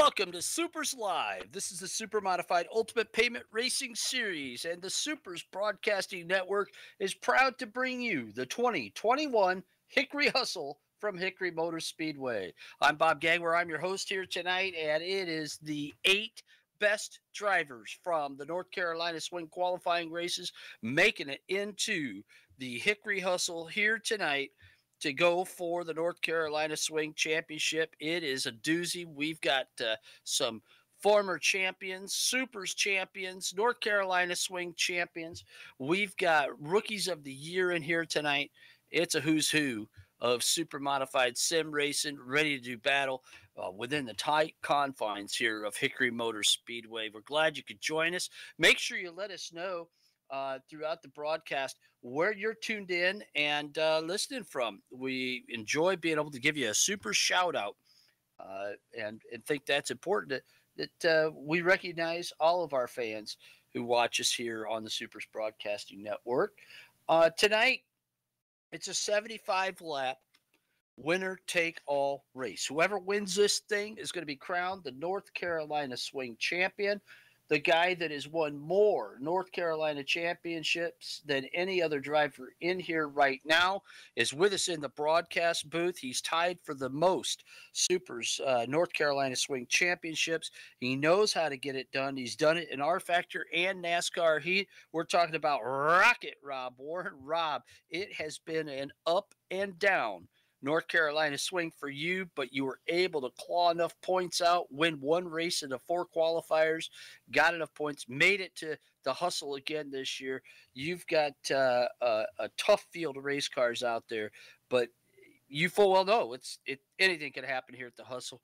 Welcome to SUPRS Live. This is the Supermodified Ultimate Payment Racing Series, and the SUPRS Broadcasting Network is proud to bring you the 2021 Hickory Hustle from Hickory Motor Speedway. I'm Bob Gangwer. I'm your host here tonight, and it is the 8 best drivers from the North Carolina Swing qualifying races making it into the Hickory Hustle here tonight to go for the North Carolina Swing Championship. It is a doozy. We've got some former champions, SUPRS champions, North Carolina Swing champions. We've got rookies of the year in here tonight. It's a who's who of super modified sim racing, ready to do battle within the tight confines here of Hickory Motor Speedway. We're glad you could join us. Make sure you let us know throughout the broadcast where you're tuned in and listening from. We enjoy being able to give you a super shout out and think that's important that we recognize all of our fans who watch us here on the SUPRS Broadcasting Network. Tonight, it's a 75 lap winner take all race. Whoever wins this thing is going to be crowned the North Carolina Swing champion. The guy that has won more North Carolina championships than any other driver in here right now is with us in the broadcast booth. He's tied for the most SUPRS North Carolina Swing championships. He knows how to get it done. He's done it in R Factor and NASCAR Heat. We're talking about Rocket Rob Warren. Rob, it has been an up and down North Carolina Swing for you, but you were able to claw enough points out, win one race in the 4 qualifiers, got enough points, made it to the Hustle again this year. You've got a tough field of race cars out there, but you full well know anything can happen here at the Hustle.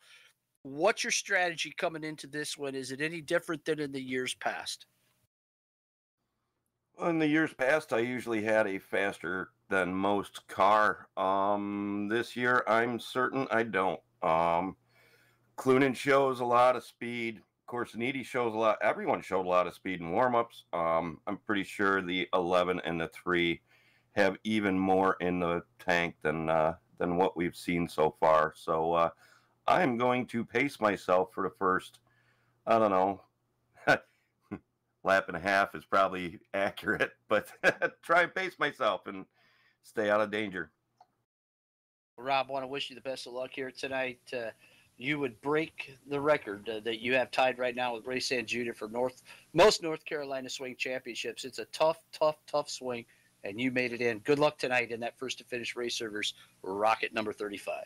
What's your strategy coming into this one? Is it any different than in the years past? Well, in the years past, I usually had a faster than most car. This year, I'm certain I don't. Clunan shows a lot of speed. Of course, Needy shows a lot. Everyone showed a lot of speed in warm-ups. I'm pretty sure the 11 and the 3 have even more in the tank than what we've seen so far. So I'm going to pace myself for the first, I don't know, lap and a half is probably accurate, but try and pace myself and stay out of danger. Rob, I want to wish you the best of luck here tonight. You would break the record that you have tied right now with Ray San Jr. for most North Carolina Swing championships. It's a tough swing, and you made it in. Good luck tonight in that first to finish race servers rocket number 35.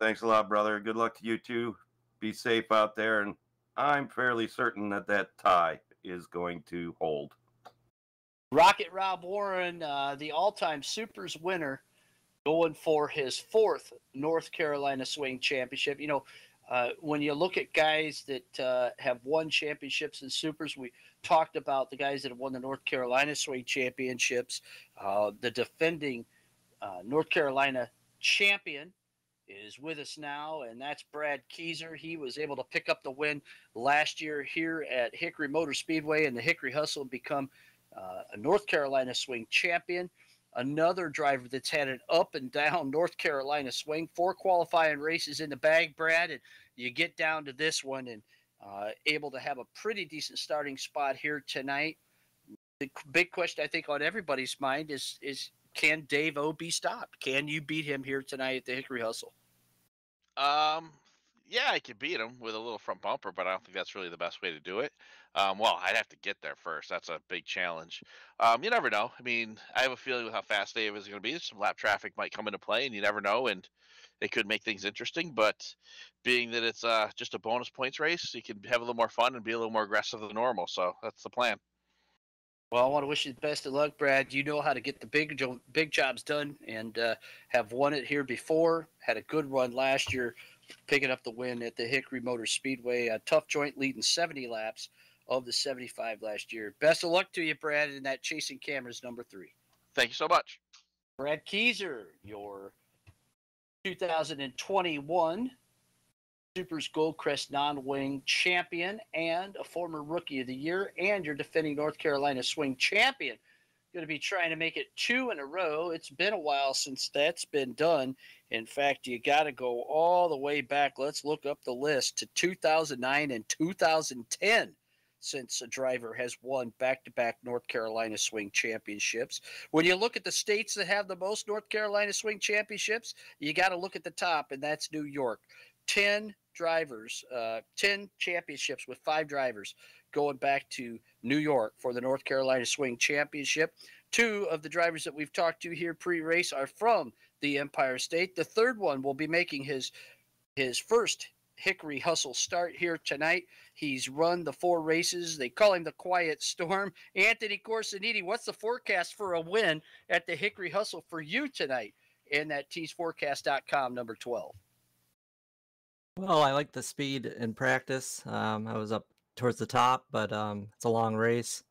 Thanks a lot, brother. Good luck to you too. Be safe out there, and I'm fairly certain that tie is going to hold. Rocket Rob Warren, the all-time SUPRS winner, going for his 4th North Carolina Swing Championship. You know, when you look at guys that have won championships in SUPRS, we talked about the guys that have won the North Carolina Swing Championships. The defending North Carolina champion is with us now, and that's Brad Keyser. He was able to pick up the win last year here at Hickory Motor Speedway and the Hickory Hustle and become a North Carolina Swing champion. Another driver that's had an up and down North Carolina Swing, 4 qualifying races in the bag, Brad, and you get down to this one and able to have a pretty decent starting spot here tonight. The big question I think on everybody's mind is can Dave O be stopped? Can you beat him here tonight at the Hickory Hustle? Yeah, I could beat him with a little front bumper, but I don't think that's really the best way to do it. Well, I'd have to get there first. That's a big challenge. You never know. I mean, I have a feeling with how fast Dave is going to be, some lap traffic might come into play, and you never know, and it could make things interesting. But being that it's just a bonus points race, you can have a little more fun and be a little more aggressive than normal. So that's the plan. Well, I want to wish you the best of luck, Brad. You know how to get the big jobs done and have won it here before. Had a good run last year, picking up the win at the Hickory Motor Speedway. A tough joint leading 70 laps of the 75 last year. Best of luck to you, Brad, in that Chasing Cameras number 3. Thank you so much. Brad Keyser, your 2021 SUPRS Goldcrest non-wing champion and a former Rookie of the Year, and your defending North Carolina Swing champion Going to be trying to make it 2 in a row. It's been a while since that's been done. In fact, you got to go all the way back. Let's look up the list to 2009 and 2010 since a driver has won back-to-back North Carolina Swing Championships. When you look at the states that have the most North Carolina Swing Championships, you got to look at the top, and that's New York. 10 drivers, 10 championships with 5 drivers going back to New York for the North Carolina Swing Championship. 2 of the drivers that we've talked to here pre-race are from the Empire State. The third one will be making his first Hickory Hustle start here tonight. He's run the 4 races. They call him the Quiet Storm. Anthony Corsiniti, what's the forecast for a win at the Hickory Hustle for you tonight in that teesforecast.com number 12? Well, I like the speed in practice. I was up towards the top, but it's a long race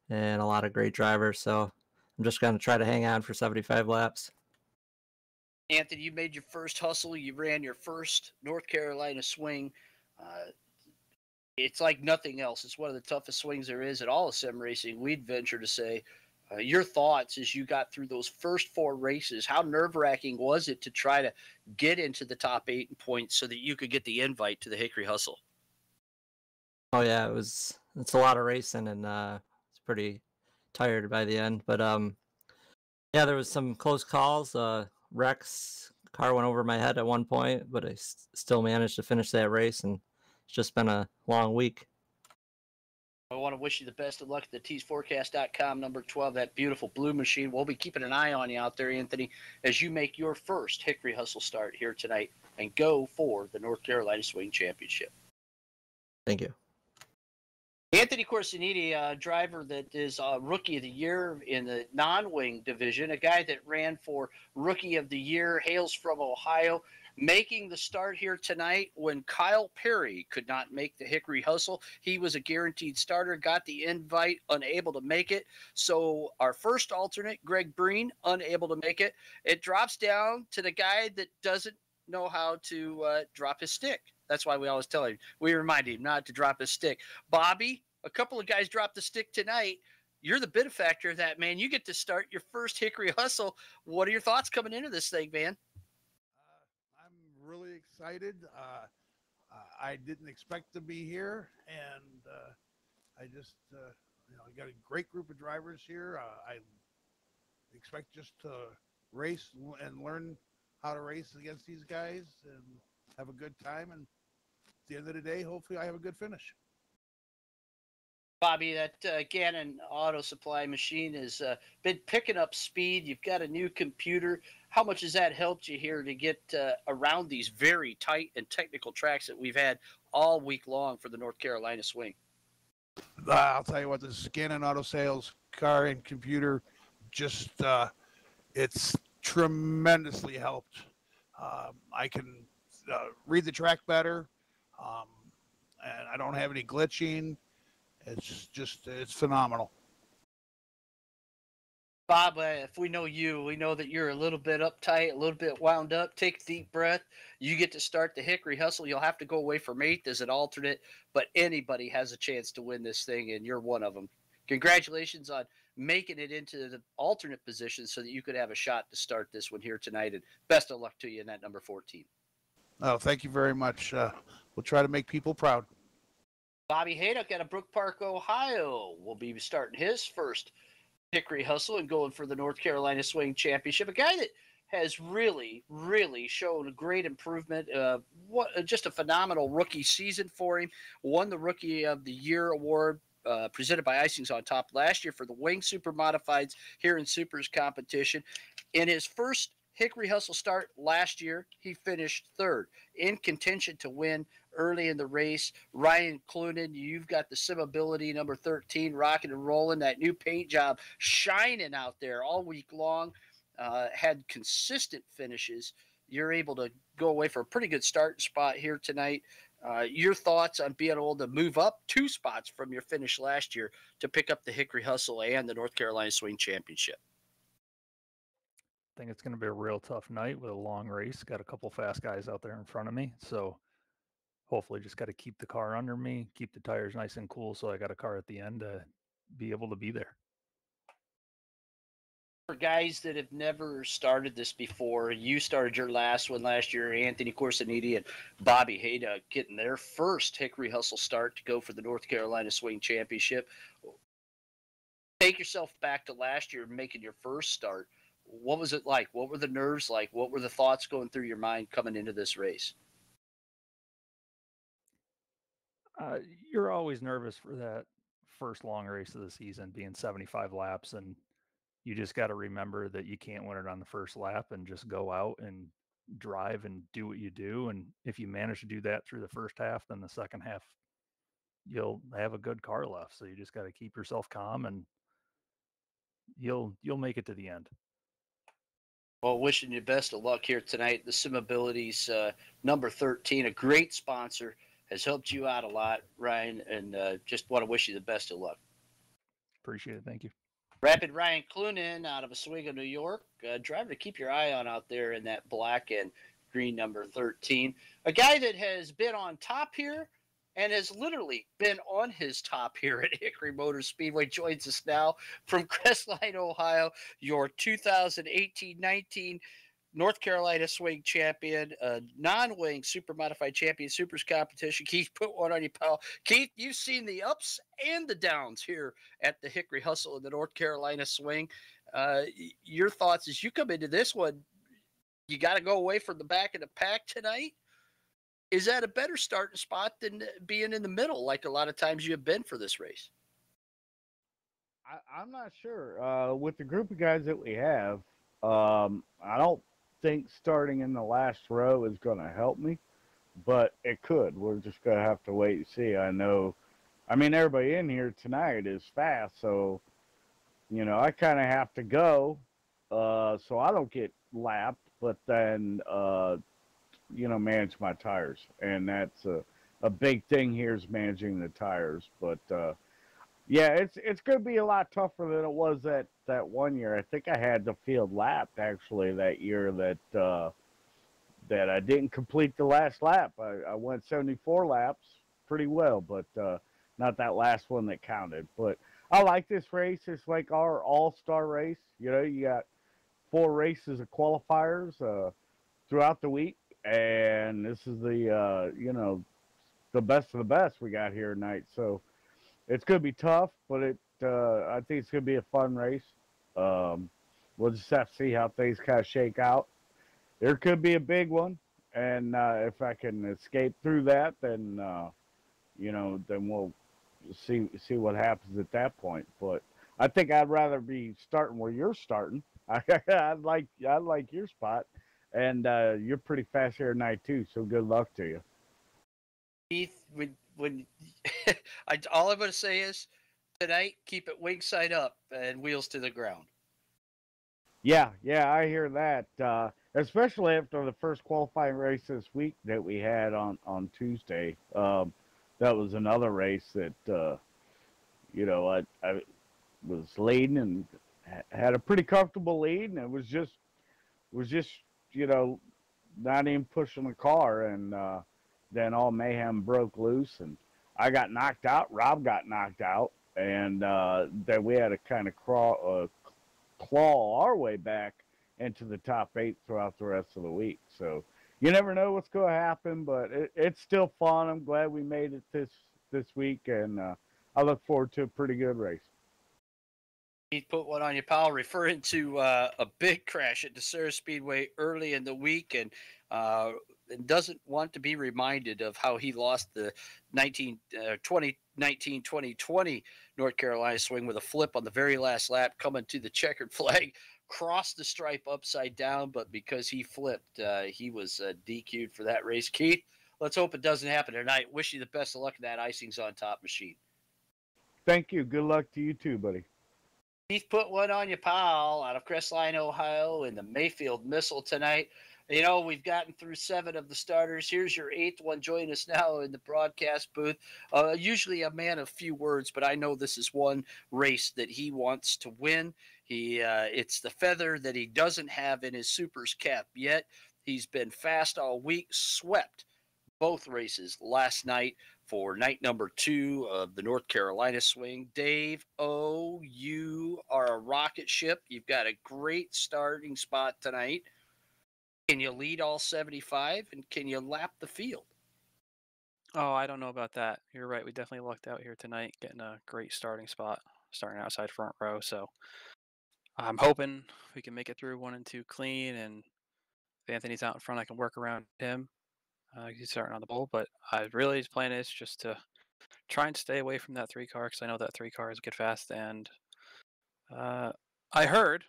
and a lot of great drivers. So I'm just going to try to hang on for 75 laps. Anthony, you made your first hustle. You ran your first North Carolina swing. It's like nothing else. It's one of the toughest swings there is at all of sim racing. We'd venture to say. Your thoughts as you got through those first 4 races. How nerve-wracking was it to try to get into the top 8 in points so that you could get the invite to the Hickory Hustle? Oh yeah, it's a lot of racing, and it's pretty tired by the end. But yeah, there was some close calls. Rex car went over my head at one point, but I still managed to finish that race, and it's just been a long week. I want to wish you the best of luck at the teesforecast.com number 12, that beautiful blue machine. We'll be keeping an eye on you out there, Anthony, as you make your first Hickory Hustle start here tonight and go for the North Carolina Swing Championship. Thank you. Anthony Corsiniti, a driver that is Rookie of the Year in the non-wing division, a guy that ran for Rookie of the Year, hails from Ohio, making the start here tonight when Kyle Perry could not make the Hickory Hustle. He was a guaranteed starter, got the invite, unable to make it. So our first alternate, Greg Breen, unable to make it. It drops down to the guy that doesn't know how to drop his stick. That's why we always tell him, we remind him not to drop his stick. Bobby, a couple of guys dropped the stick tonight. You're the benefactor of that, man. You get to start your first Hickory Hustle. What are your thoughts coming into this thing, man? I'm really excited. I didn't expect to be here, and I just, I got a great group of drivers here. I expect just to race and learn how to race against these guys and have a good time. And at the end of the day, hopefully I have a good finish. Bobby, that Gannon auto supply machine has been picking up speed. You've got a new computer. How much has that helped you here to get around these very tight and technical tracks that we've had all week long for the North Carolina swing? I'll tell you what, this Gannon auto sales car and computer just, it's tremendously helped. I can read the track better, and I don't have any glitching. It's phenomenal. Bob, if we know you, we know that you're a little bit uptight, a little bit wound up. Take a deep breath. You get to start the Hickory Hustle. You'll have to go away from 8th as an alternate, but anybody has a chance to win this thing, and you're one of them. Congratulations on making it into the alternate position so that you could have a shot to start this one here tonight, and best of luck to you in that number 14. Oh, thank you very much. We'll try to make people proud. Bobby Haydock out of Brook Park, Ohio, will be starting his first Hickory Hustle and going for the North Carolina Swing Championship. A guy that has really, really shown a great improvement. Just a phenomenal rookie season for him. Won the Rookie of the Year award presented by Icings on Top last year for the Wing Supermodifieds here in SUPRS competition. In his first Hickory Hustle start last year, he finished 3rd in contention to win early in the race. Ryan Clunan, you've got the Simability number 13 rocking and rolling. That new paint job shining out there all week long. Had consistent finishes. You're able to go away for a pretty good starting spot here tonight. Your thoughts on being able to move up 2 spots from your finish last year to pick up the Hickory Hustle and the North Carolina Swing Championship? I think it's going to be a real tough night with a long race. Got a couple fast guys out there in front of me. So hopefully just got to keep the car under me, keep the tires nice and cool. So I got a car at the end to be able to be there. For guys that have never started this before, you started your last one last year. Anthony Corsiniti and Bobby Hayda getting their first Hickory Hustle start to go for the North Carolina Swing Championship. Take yourself back to last year making your first start. What was it like? What were the nerves like? What were the thoughts going through your mind coming into this race? You're always nervous for that first long race of the season, being 75 laps, and you just got to remember that you can't win it on the first lap and just go out and drive and do what you do. And if you manage to do that through the first half, then the second half you'll have a good car left. So you just got to keep yourself calm, and you'll make it to the end. Well, wishing you best of luck here tonight. The Sim Abilities number 13, a great sponsor, has helped you out a lot, Ryan, and just want to wish you the best of luck. Appreciate it. Thank you. Rapid Ryan Clunan out of Oswego, New York. Driver to keep your eye on out there in that black and green number 13. A guy that has been on top here and has literally been on his top here at Hickory Motor Speedway joins us now from Crestline, Ohio, your 2018-19 North Carolina Swing Champion, non-wing Supermodified Champion Supers competition. Keith, put one on you, pal. Keith, you've seen the ups and the downs here at the Hickory Hustle in the North Carolina Swing. Your thoughts as you come into this one? You got to go away from the back of the pack tonight. Is that a better starting spot than being in the middle, like a lot of times you have been for this race? I'm not sure. With the group of guys that we have, I don't think starting in the last row is going to help me, but it could. We're just going to have to wait and see. I mean, everybody in here tonight is fast, so, I kind of have to go so I don't get lapped, but then, manage my tires. And that's a big thing here is managing the tires. But, yeah, it's going to be a lot tougher than it was that 1 year. I think I had the field lapped actually that year that I didn't complete the last lap. I went 74 laps pretty well, but not that last one that counted. But I like this race. It's like our all-star race. You got 4 races of qualifiers throughout the week, and this is the the best of the best we got here tonight. So it's going to be tough, but I think it's going to be a fun race. We'll just have to see how things kind of shake out. There could be a big one, and if I can escape through that, then then we'll see what happens at that point. But I think I'd rather be starting where you're starting. I'd like your spot, and you're pretty fast here tonight too. So good luck to you, Keith. When all I'm going to say is tonight, keep it wing side up and wheels to the ground. Yeah, I hear that. Especially after the first qualifying race this week that we had on Tuesday. That was another race that I was leading and had a pretty comfortable lead, and it was just not even pushing the car, and then all mayhem broke loose, and I got knocked out. Rob got knocked out, and then we had to kind of claw our way back into the top 8 throughout the rest of the week. So you never know what's going to happen, but it's still fun. I'm glad we made it this week, and I look forward to a pretty good race. Keith, put one on you, pal, referring to a big crash at DeSera Speedway early in the week, and doesn't want to be reminded of how he lost the 2019-2020 North Carolina Swing with a flip on the very last lap, coming to the checkered flag, crossed the stripe upside down, but because he flipped, he was DQ'd for that race. Keith, let's hope it doesn't happen tonight. Wish you the best of luck in that icings on top machine. Thank you. Good luck to you too, buddy. Keith, put one on you, pal, out of Crestline, Ohio, in the Mayfield Missile tonight. We've gotten through 7 of the starters. Here's your 8th one. Join us now in the broadcast booth. Usually a man of few words, but I know this is one race that he wants to win. It's the feather that he doesn't have in his SUPRS cap yet. He's been fast all week, swept both races last night for night number 2 of the North Carolina swing. Dave, you are a rocket ship. You've got a great starting spot tonight. Can you lead all 75, and can you lap the field? Oh, I don't know about that. You're right. We definitely lucked out here tonight, getting a great starting spot, starting outside front row. So I'm hoping we can make it through 1 and 2 clean, and if Anthony's out in front, I can work around him. He's starting on the pole, but his plan is just to try and stay away from that 3 car, because I know that 3 car is good fast, and I heard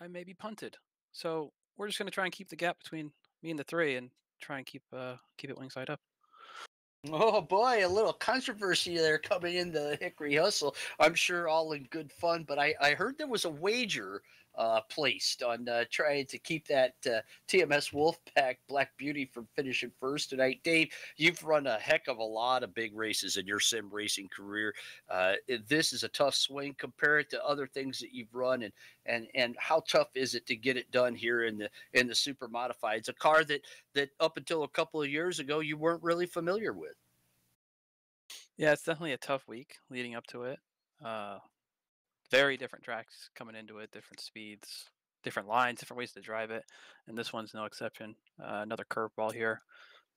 I may be punted. So we're just going to try and keep the gap between me and the 3 and try and keep it wing side up. Oh boy, a little controversy there coming in the Hickory Hustle. I'm sure all in good fun, but I heard there was a wager placed on trying to keep that TMS Wolfpack Black Beauty from finishing first tonight. Dave, you've run a heck of a lot of big races in your sim racing career. This is a tough swing. Compare it to other things that you've run, and how tough is it to get it done here in the Super Modified? It's a car that up until a couple of years ago you weren't really familiar with. Yeah, it's definitely a tough week leading up to it. Very different tracks coming into it, different speeds, different lines, different ways to drive it, and this one's no exception. Another curveball here,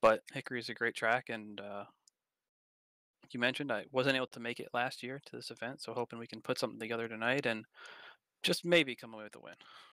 but Hickory is a great track, and like you mentioned, I wasn't able to make it last year to this event, so hoping we can put something together tonight and just maybe come away with a win.